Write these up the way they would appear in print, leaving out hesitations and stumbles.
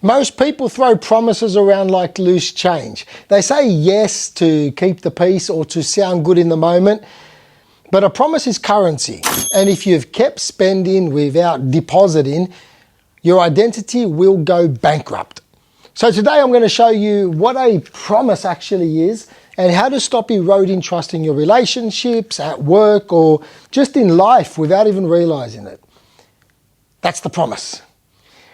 Most people throw promises around like loose change. They say yes to keep the peace or to sound good in the moment, but a promise is currency. And if you've kept spending without depositing, your identity will go bankrupt. So today I'm going to show you what a promise actually is and how to stop eroding trust in your relationships, at work, or just in life without even realizing it. That's the promise.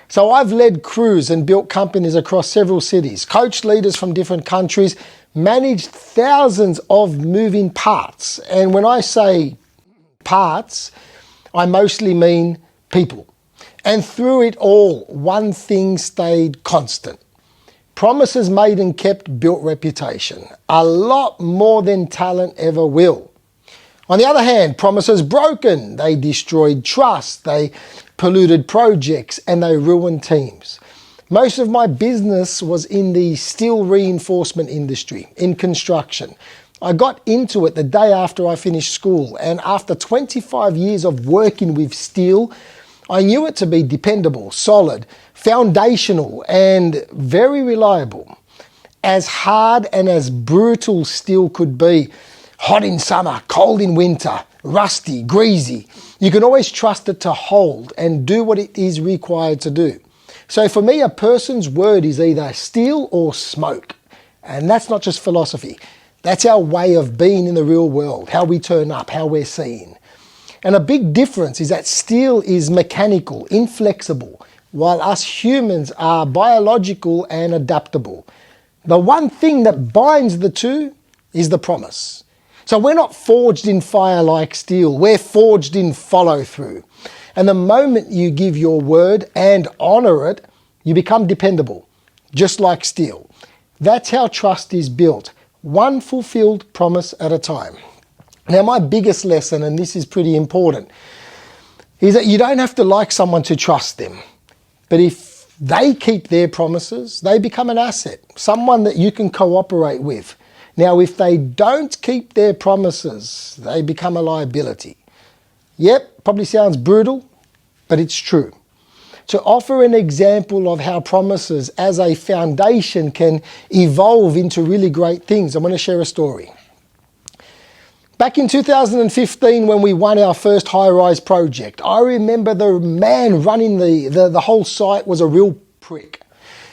So I've led crews and built companies across several cities, coached leaders from different countries, managed thousands of moving parts. And when I say parts, I mostly mean people. And through it all, one thing stayed constant. Promises made and kept built reputation, a lot more than talent ever will. On the other hand, promises broken, they destroyed trust, they polluted projects, and they ruined teams. Most of my business was in the steel reinforcement industry, in construction. I got into it the day after I finished school, and after 25 years of working with steel, I knew it to be dependable, solid, foundational, and very reliable. As hard and as brutal steel could be, hot in summer, cold in winter, rusty, greasy, you can always trust it to hold and do what it is required to do. So for me, a person's word is either steel or smoke. And that's not just philosophy. That's our way of being in the real world, how we turn up, how we're seen. And a big difference is that steel is mechanical, inflexible, while us humans are biological and adaptable. The one thing that binds the two is the promise. So we're not forged in fire like steel, we're forged in follow-through. And the moment you give your word and honor it, you become dependable, just like steel. That's how trust is built, one fulfilled promise at a time. Now my biggest lesson, and this is pretty important, is that you don't have to like someone to trust them. But if they keep their promises, they become an asset, someone that you can cooperate with. Now, if they don't keep their promises, they become a liability. Yep, probably sounds brutal, but it's true. To offer an example of how promises as a foundation can evolve into really great things, I'm going to share a story. Back in 2015, when we won our first high-rise project, I remember the man running the whole site was a real prick.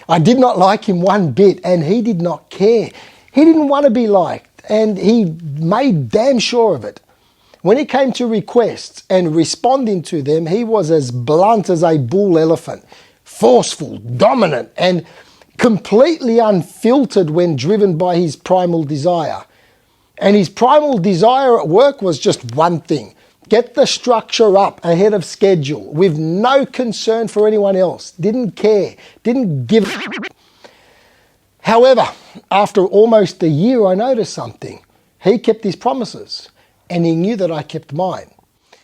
I did not like him one bit, and he did not care. He didn't want to be liked, and he made damn sure of it. When it came to requests and responding to them, he was as blunt as a bull elephant, forceful, dominant, and completely unfiltered when driven by his primal desire. And his primal desire at work was just one thing: get the structure up ahead of schedule with no concern for anyone else. Didn't care, didn't give a However, after almost a year, I noticed something. He kept his promises, and he knew that I kept mine.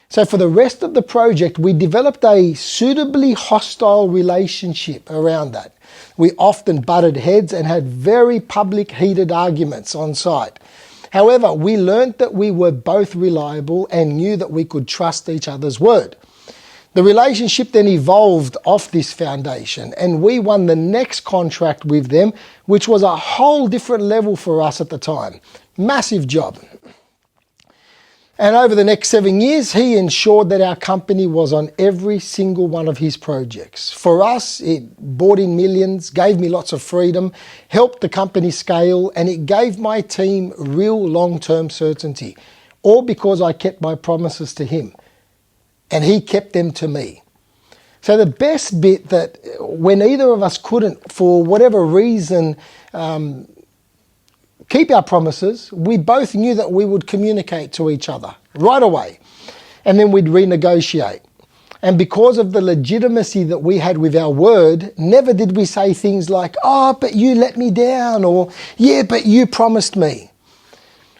So for the rest of the project, we developed a suitably hostile relationship around that. We often butted heads and had very public heated arguments on site. However, we learned that we were both reliable and knew that we could trust each other's word. The relationship then evolved off this foundation, and we won the next contract with them, which was a whole different level for us at the time. Massive job. And over the next 7 years, he ensured that our company was on every single one of his projects. For us, it brought in millions, gave me lots of freedom, helped the company scale, and it gave my team real long-term certainty, all because I kept my promises to him. And he kept them to me. So the best bit, that when either of us couldn't, for whatever reason, keep our promises, we both knew that we would communicate to each other right away. And then we'd renegotiate. And because of the legitimacy that we had with our word, never did we say things like, "Oh, but you let me down," or "Yeah, but you promised me."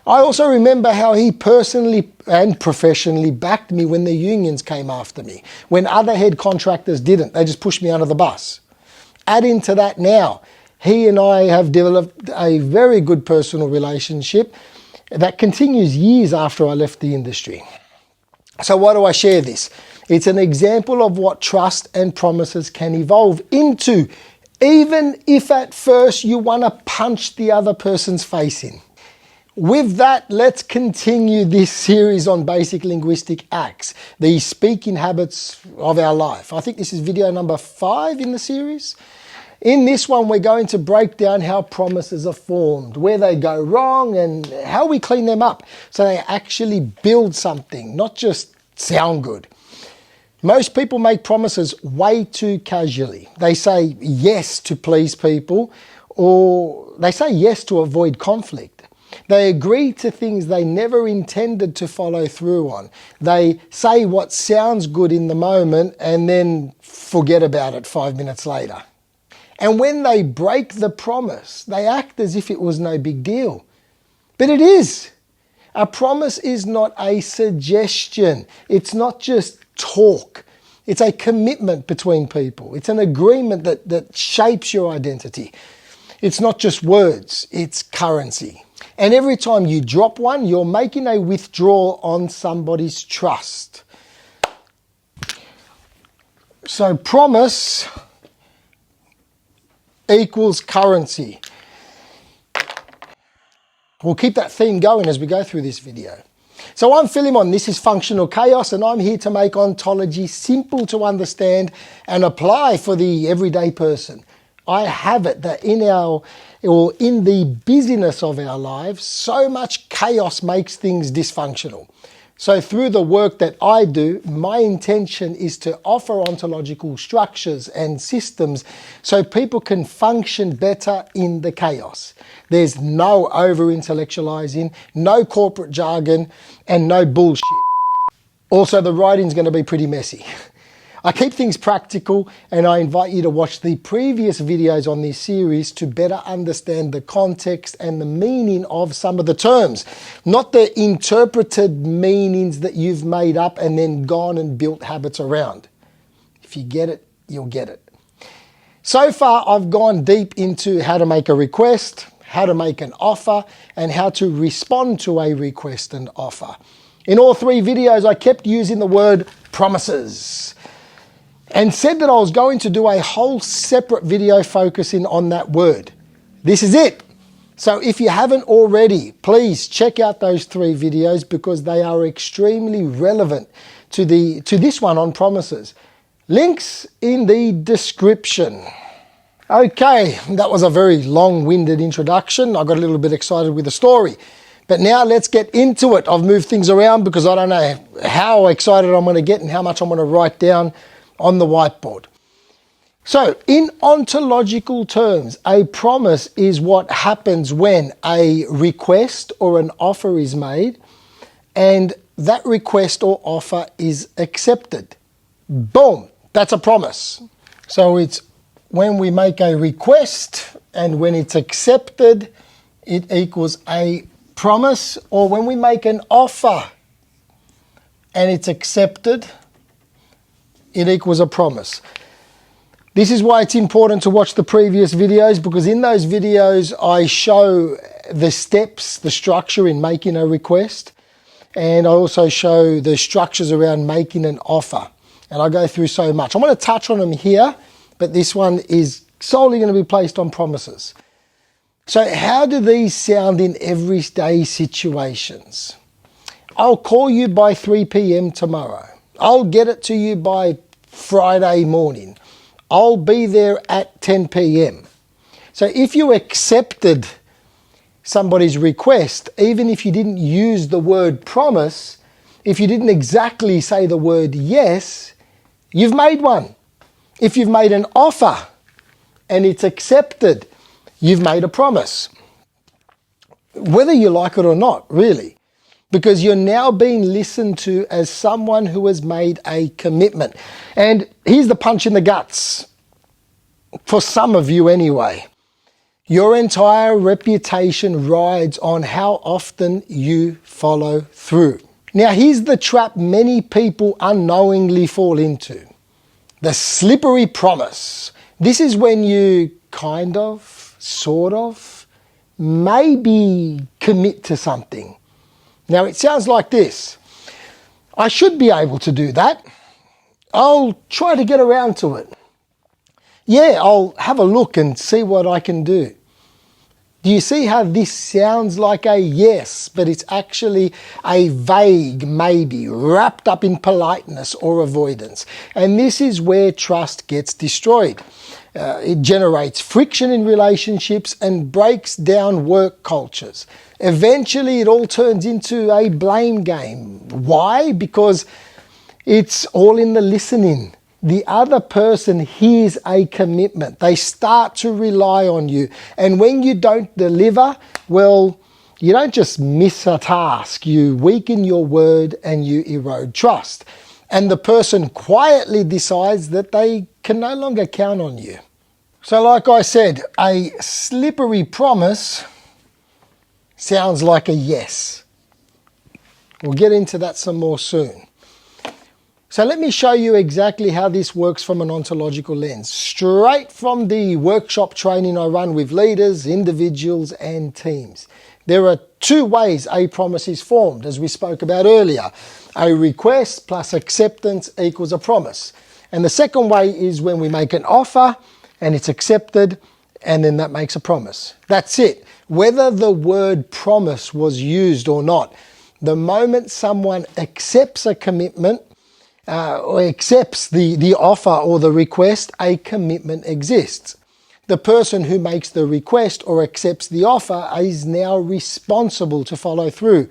I also remember how he personally and professionally backed me when the unions came after me, when other head contractors didn't. They just pushed me under the bus. Add into that now, he and I have developed a very good personal relationship that continues years after I left the industry. So why do I share this? It's an example of what trust and promises can evolve into even if at first you want to punch the other person's face in. With that, let's continue this series on basic linguistic acts, the speaking habits of our life. I think this is video number 5 in the series. In this one, we're going to break down how promises are formed, where they go wrong, and how we clean them up so they actually build something, not just sound good. Most people make promises way too casually. They say yes to please people, or they say yes to avoid conflict. They agree to things they never intended to follow through on. They say what sounds good in the moment and then forget about it 5 minutes later. And when they break the promise, they act as if it was no big deal. But it is. A promise is not a suggestion. It's not just talk. It's a commitment between people. It's an agreement that shapes your identity. It's not just words, it's currency. And every time you drop one, you're making a withdrawal on somebody's trust. So promise equals currency. We'll keep that theme going as we go through this video. So I'm Filimon, this is Functional Chaos, and I'm here to make ontology simple to understand and apply for the everyday person. I have it that in the busyness of our lives, so much chaos makes things dysfunctional. So through the work that I do, my intention is to offer ontological structures and systems so people can function better in the chaos. There's no over-intellectualizing, no corporate jargon, and no bullshit. Also, the writing's going to be pretty messy. I keep things practical, and I invite you to watch the previous videos on this series to better understand the context and the meaning of some of the terms, not the interpreted meanings that you've made up and then gone and built habits around. If you get it, you'll get it. So far, I've gone deep into how to make a request, how to make an offer, and how to respond to a request and offer. In all 3 videos, I kept using the word promises, and said that I was going to do a whole separate video focusing on that word. This is it. So if you haven't already, please check out those 3 videos because they are extremely relevant to this one on promises. Links in the description. Okay, that was a very long-winded introduction. I got a little bit excited with the story. But now let's get into it. I've moved things around because I don't know how excited I'm going to get and how much I'm going to write down on the whiteboard. So in ontological terms, a promise is what happens when a request or an offer is made and that request or offer is accepted. Boom, that's a promise. So it's when we make a request and when it's accepted, it equals a promise, or when we make an offer and it's accepted, it equals a promise. This is why it's important to watch the previous videos, because in those videos I show the steps, the structure in making a request, and I also show the structures around making an offer. And I go through so much. I'm going to touch on them here, but this one is solely going to be placed on promises. So how do these sound in everyday situations? I'll call you by 3 p.m. tomorrow. I'll get it to you by Friday morning. I'll be there at 10 p.m. So if you accepted somebody's request, even if you didn't use the word promise, if you didn't exactly say the word yes, you've made one. If you've made an offer and it's accepted, you've made a promise. Whether you like it or not, really. Because you're now being listened to as someone who has made a commitment. And here's the punch in the guts. For some of you anyway. Your entire reputation rides on how often you follow through. Now here's the trap many people unknowingly fall into. The slippery promise. This is when you kind of, sort of, maybe commit to something. Now it sounds like this. I should be able to do that. I'll try to get around to it. Yeah, I'll have a look and see what I can do. Do you see how this sounds like a yes, but it's actually a vague maybe wrapped up in politeness or avoidance? And this is where trust gets destroyed. It generates friction in relationships and breaks down work cultures. Eventually, it all turns into a blame game. Why? Because it's all in the listening. The other person hears a commitment. They start to rely on you. And when you don't deliver, well, you don't just miss a task. You weaken your word and you erode trust. And the person quietly decides that they can no longer count on you. So like I said, a slippery promise sounds like a yes. We'll get into that some more soon. So let me show you exactly how this works from an ontological lens, straight from the workshop training I run with leaders, individuals and teams. There are two ways a promise is formed, as we spoke about earlier. A request plus acceptance equals a promise. And the second way is when we make an offer and it's accepted, and then that makes a promise. That's it. Whether the word promise was used or not, the moment someone accepts a commitment, or accepts the offer or the request, a commitment exists. The person who makes the request or accepts the offer is now responsible to follow through.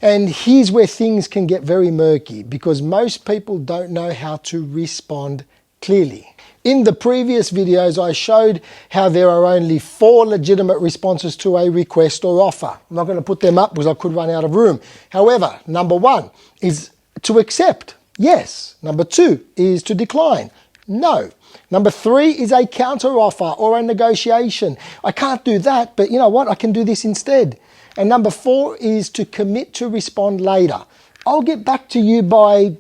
And here's where things can get very murky, because most people don't know how to respond clearly. In the previous videos, I showed how there are only 4 legitimate responses to a request or offer. I'm not going to put them up because I could run out of room. However, number 1 is to accept. Yes. Number 2 is to decline. No. Number 3 is a counter offer or a negotiation. I can't do that, but you know what? I can do this instead. And number 4 is to commit to respond later. I'll get back to you by ...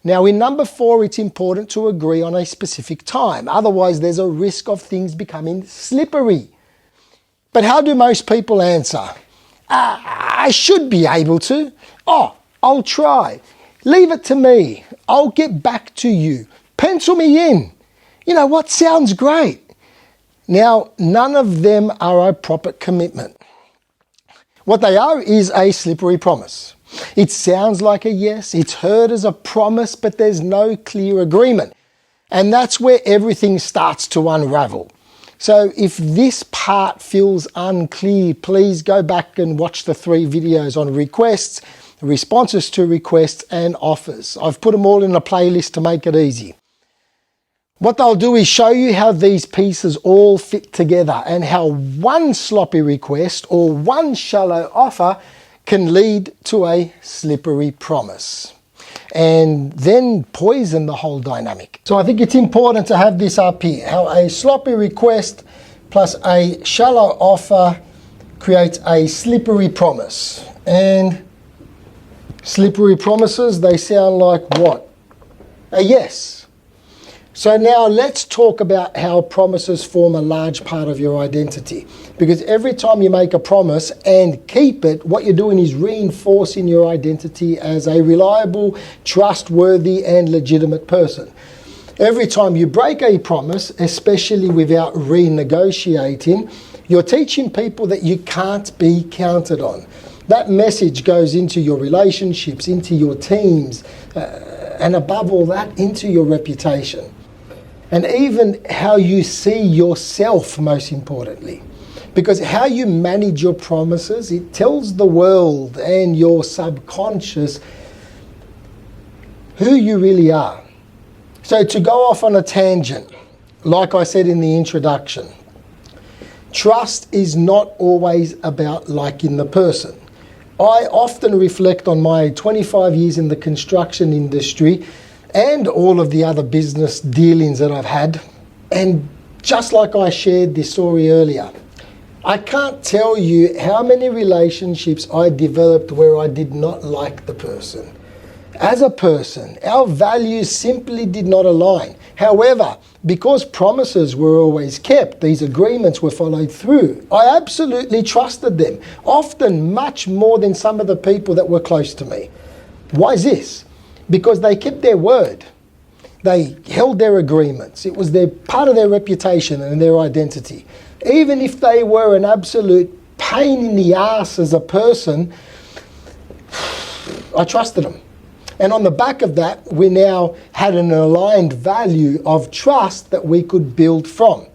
Now in number 4, it's important to agree on a specific time. Otherwise, there's a risk of things becoming slippery. But how do most people answer? I should be able to. Oh, I'll try. Leave it to me. I'll get back to you. Pencil me in. You know what? Sounds great. Now, none of them are a proper commitment. What they are is a slippery promise. It sounds like a yes. It's heard as a promise, but there's no clear agreement. And that's where everything starts to unravel. So if this part feels unclear, please go back and watch the 3 videos on requests, responses to requests and offers. I've put them all in a playlist to make it easy. What they'll do is show you how these pieces all fit together and how one sloppy request or one shallow offer can lead to a slippery promise and then poison the whole dynamic. So I think it's important to have this up here, how a sloppy request plus a shallow offer creates a slippery promise. And slippery promises, they sound like what? A yes. So now let's talk about how promises form a large part of your identity. Because every time you make a promise and keep it, what you're doing is reinforcing your identity as a reliable, trustworthy and legitimate person. Every time you break a promise, especially without renegotiating, you're teaching people that you can't be counted on. That message goes into your relationships, into your teams, and above all that, into your reputation. And even how you see yourself, most importantly. Because how you manage your promises, it tells the world and your subconscious who you really are. So to go off on a tangent, like I said in the introduction, trust is not always about liking the person. I often reflect on my 25 years in the construction industry and all of the other business dealings that I've had. And just like I shared this story earlier, I can't tell you how many relationships I developed where I did not like the person. As a person, our values simply did not align. However, because promises were always kept, these agreements were followed through, I absolutely trusted them, often much more than some of the people that were close to me. Why is this? Because they kept their word. They held their agreements. It was part of their reputation and their identity. Even if they were an absolute pain in the ass as a person, I trusted them. And on the back of that, we now had an aligned value of trust that we could build from.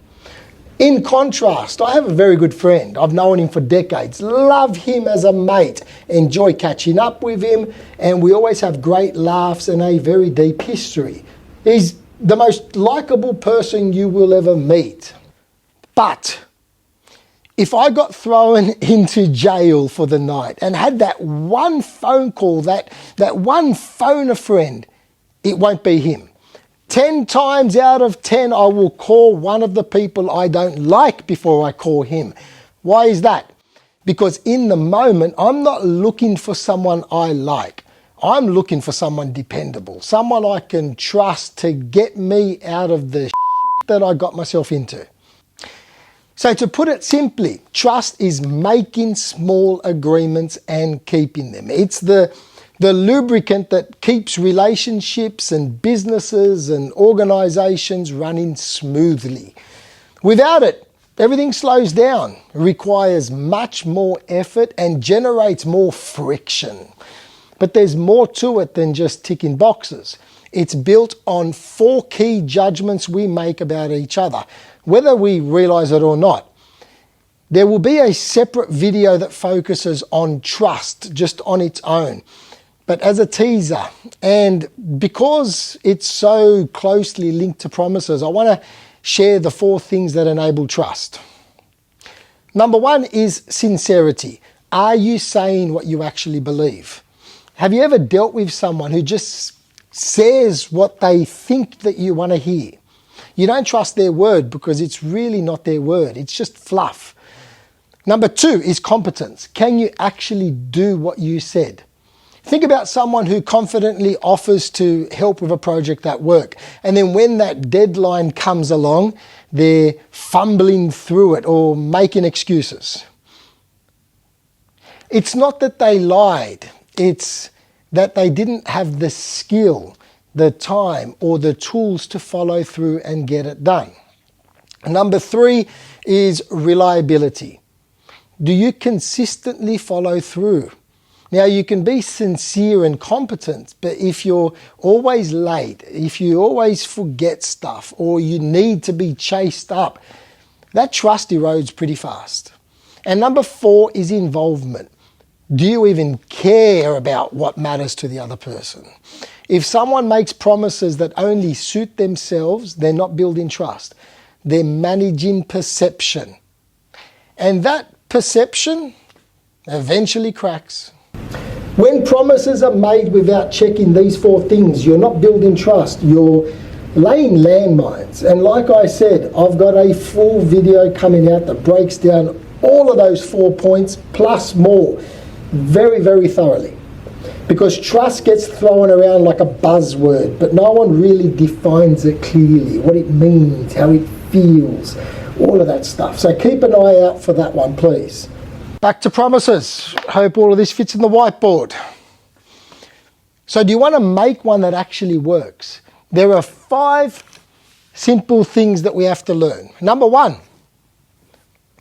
In contrast, I have a very good friend. I've known him for decades. Love him as a mate. Enjoy catching up with him. And we always have great laughs and a very deep history. He's the most likable person you will ever meet. But if I got thrown into jail for the night and had that one phone call, that one phone a friend, it won't be him. 10 times out of 10, I will call one of the people I don't like before I call him. Why is that? Because in the moment, I'm not looking for someone I like. I'm looking for someone dependable, someone I can trust to get me out of the shit that I got myself into. So to put it simply, trust is making small agreements and keeping them. It's the lubricant that keeps relationships and businesses and organizations running smoothly. Without it, everything slows down, requires much more effort and generates more friction. But there's more to it than just ticking boxes. It's built on 4 key judgments we make about each other, whether we realize it or not. There will be a separate video that focuses on trust just on its own. But as a teaser, and because it's so closely linked to promises, I want to share the 4 things that enable trust. Number 1 is sincerity. Are you saying what you actually believe? Have you ever dealt with someone who just says what they think that you want to hear? You don't trust their word because it's really not their word. It's just fluff. Number 2 is competence. Can you actually do what you said? Think about someone who confidently offers to help with a project at work, and then when that deadline comes along, they're fumbling through it or making excuses. It's not that they lied, it's that they didn't have the skill, the time, or the tools to follow through and get it done. Number 3 is reliability. Do you consistently follow through? Now, you can be sincere and competent, but if you're always late, if you always forget stuff, or you need to be chased up, that trust erodes pretty fast. And number 4 is involvement. Do you even care about what matters to the other person? If someone makes promises that only suit themselves, they're not building trust. They're managing perception. And that perception eventually cracks. When promises are made without checking these 4 things, you're not building trust, you're laying landmines. And like I said, I've got a full video coming out that breaks down all of those 4 points plus more very, very thoroughly. Because trust gets thrown around like a buzzword, but no one really defines it clearly, what it means, how it feels, all of that stuff. So keep an eye out for that one, please. Back to promises. Hope all of this fits in the whiteboard. So do you want to make one that actually works? There are 5 simple things that we have to learn. Number 1,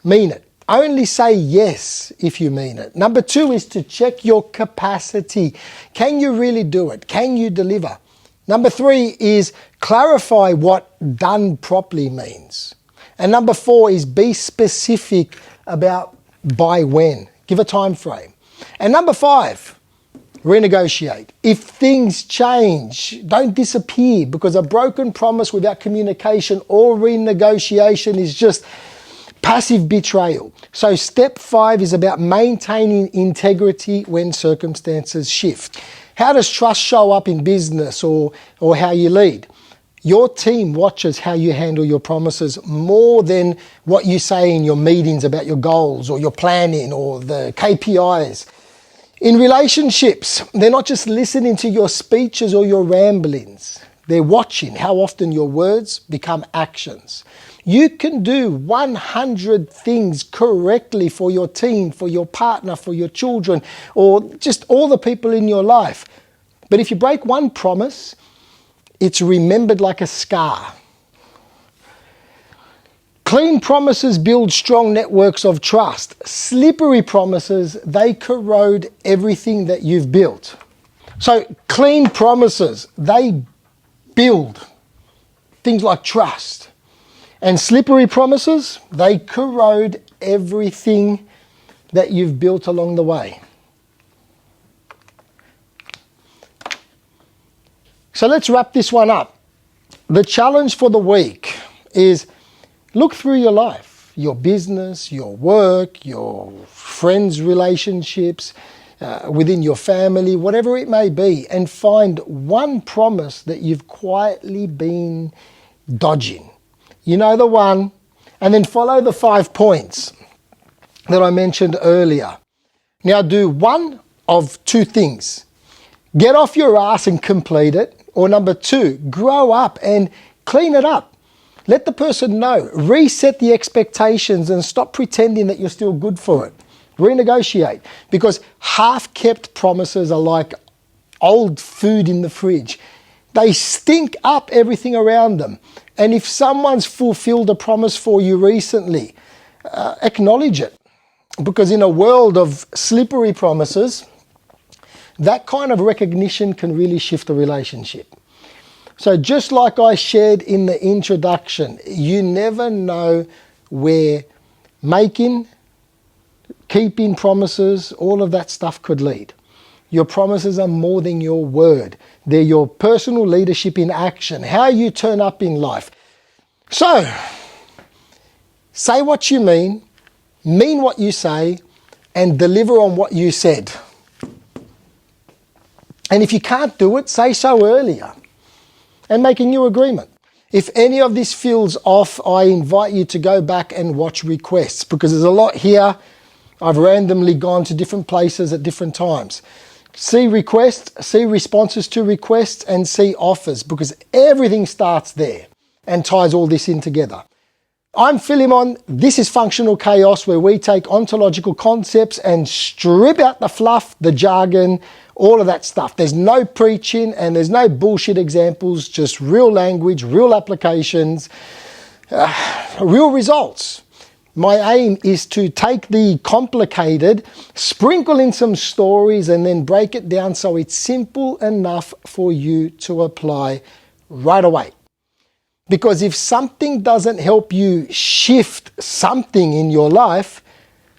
mean it. Only say yes if you mean it. Number 2 is to check your capacity. Can you really do it? Can you deliver? Number 3 is clarify what done properly means. And number 4 is be specific about by when. Give a time frame. And number 5, renegotiate. If things change, don't disappear, because a broken promise without communication or renegotiation is just passive betrayal. So step 5 is about maintaining integrity when circumstances shift. How does trust show up in business or how you lead? Your team watches how you handle your promises more than what you say in your meetings about your goals or your planning or the KPIs. In relationships, they're not just listening to your speeches or your ramblings. They're watching how often your words become actions. You can do 100 things correctly for your team, for your partner, for your children, or just all the people in your life. But if you break one promise, It's remembered like a scar. Clean promises build strong networks of trust. Slippery promises, they corrode everything that you've built. So clean promises, they build things like trust. And slippery promises, they corrode everything that you've built along the way. So let's wrap this one up. The challenge for the week is look through your life, your business, your work, your friends' relationships, within your family, whatever it may be, and find one promise that you've quietly been dodging. You know the one, and then follow the 5 points that I mentioned earlier. Now do one of 2 things. Get off your ass and complete it. Or number 2, grow up and clean it up. Let the person know. Reset the expectations and stop pretending that you're still good for it. Renegotiate. Because half-kept promises are like old food in the fridge. They stink up everything around them. And if someone's fulfilled a promise for you recently, acknowledge it. Because in a world of slippery promises, that kind of recognition can really shift a relationship. So just like I shared in the introduction, you never know where making, keeping promises, all of that stuff could lead. Your promises are more than your word. They're your personal leadership in action, how you turn up in life. So, say what you mean what you say, and deliver on what you said. And if you can't do it, say so earlier and make a new agreement. If any of this feels off, I invite you to go back and watch requests, because there's a lot here. I've randomly gone to different places at different times. See requests, see responses to requests, and see offers, because everything starts there and ties all this in together. I'm Filimon. This is Functional Chaos, where we take ontological concepts and strip out the fluff, the jargon, all of that stuff. There's no preaching and there's no bullshit examples, just real language, real applications, real results. My aim is to take the complicated, sprinkle in some stories, and then break it down so it's simple enough for you to apply right away. Because if something doesn't help you shift something in your life,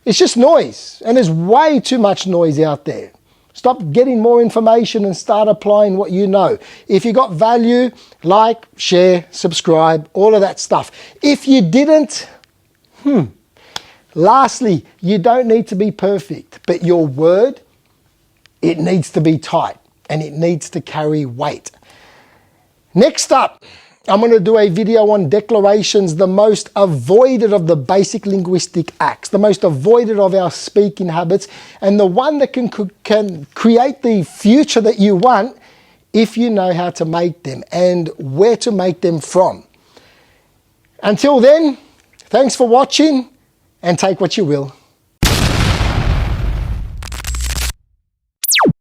it's just noise. And there's way too much noise out there. Stop getting more information and start applying what you know. If you got value, like, share, subscribe, all of that stuff. If you didn't, Lastly, you don't need to be perfect, but your word, it needs to be tight and it needs to carry weight. Next up, I'm going to do a video on declarations, the most avoided of the basic linguistic acts, the most avoided of our speaking habits, and the one that can create the future that you want if you know how to make them and where to make them from. Until then, thanks for watching and take what you will.